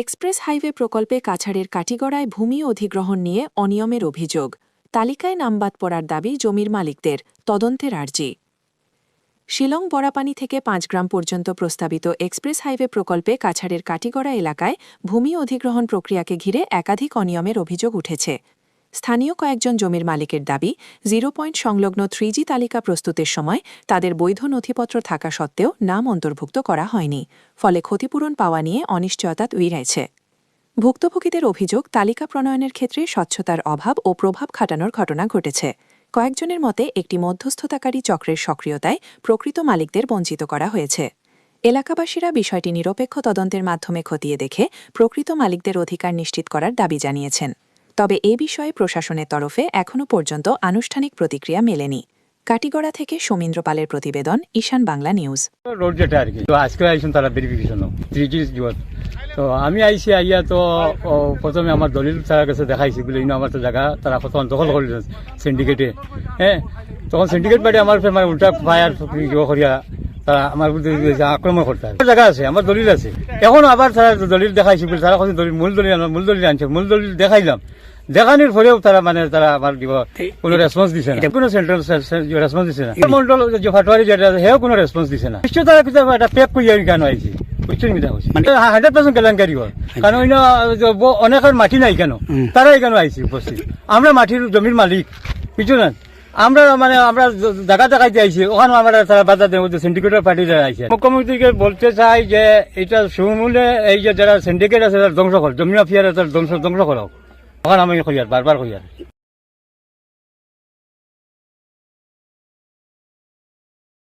Express highway প্রকল্পে কাছাড়ের কাটিগড়ায় ভূমি অধিগ্রহণ নিয়ে অনিয়মের অভিযোগ। তালিকায় নাম বাদ পড়ার দাবি জমির মালিকদের, তদন্তের আর্জি। শিলং বড়াপানি থেকে ৫ গ্রাম পর্যন্ত প্রস্তাবিত এক্সপ্রেস হাইওয়ে প্রকল্পে কাছাড়ের কাটিগড়া এলাকায় ভূমি অধিগ্রহণ প্রক্রিয়াকে ঘিরে একাধিক অনিয়মের অভিযোগ উঠেছে। স্থানীয় কয়েকজন জমির মালিকের দাবি, 0 পয়েন্ট সংলগ্ন 3G তালিকা প্রস্তুতের সময় তাদের বৈধ নথিপত্র থাকা সত্ত্বেও নাম অন্তর্ভুক্ত করা হয়নি, ফলে ক্ষতিপূরণ পাওয়া নিয়ে অনিশ্চয়তা তৈরি হয়েছে। ভুক্তভোগীদের অভিযোগ, তালিকা প্রণয়নের ক্ষেত্রে স্বচ্ছতার অভাব ও প্রভাব খাটানোর ঘটনা ঘটেছে। কয়েকজনের মতে একটি মধ্যস্থতাকারী চক্রের সক্রিয়তায় প্রকৃত মালিকদের বঞ্চিত করা হয়েছে। এলাকাবাসীরা বিষয়টি নিরপেক্ষ তদন্তের মাধ্যমে খতিয়ে দেখে প্রকৃত মালিকদের অধিকার নিশ্চিত করার দাবি জানিয়েছেন। তবে এ বিষয়ে প্রশাসনের তরফে এখনও পর্যন্ত আনুষ্ঠানিক প্রতিক্রিয়া মেলেনি। কাটিগড়া থেকে সমীন্দ্র পালের প্রতিবেদন, ঈশান বাংলা নিউজ। রোড যেটা আর কি, তো আজকে আইসুন তারা ভেরিফিকেশন 3G জোয়ার। তো আমি আইসি আইয়া তো প্রথমে আমার দলিল তার কাছে দেখাইছি বলে আমার তো জায়গা তারা কত দখল করলেন সিন্ডিকেটে। হ্যাঁ, তখন সিন্ডিকেট বাড়ি আমার মানে উল্টা ফায়ার করিয়া তারা আমার আক্রমণ করতে হবে। জায়গা আছে, আমার দলিল আছে, এখন আবার তারা দলিল দেখাইছি বলে তারা কথা দলিল মূল দলিল আনছে, মূল দলিল দেখাইলাম। দেখানোর পরেও তারা মানে তারা আমার দিব কোনো রেসপন্স দিছে না, কোনো সেন্ট্রাল রেসপন্স দিছে না। মন্ডল যে ফাটোয়ারি যেটা হেও কোনো রেসপন্স দিছে না। নিশ্চয় তারা কিন্তু একটা পেক করিয়া কেন আইছি, বুঝছেন কি দেখছি 100% কেলেঙ্কারি হয়। কারণ অনেকের মাটি নাই কেন, তারা এখানে আইছি উপস্থিত। আমরা মাটির জমির মালিক, বুঝছো না, আমরা মানে আমরা জায়গা দেখাইতে আইছি, ওখানে আমরা তারা বাধা দেওয়া সিন্ডিকেটের পার্টি যারা আইছে। মুখ্যমন্ত্রীকে বলতে চাই যে এটা সমূলে এই যে যারা সিন্ডিকেট আছে তারা ধ্বংস কর, জমি মাফিয়ারা তার ধ্বংস করো। ওখানে আমি বারবার করি আর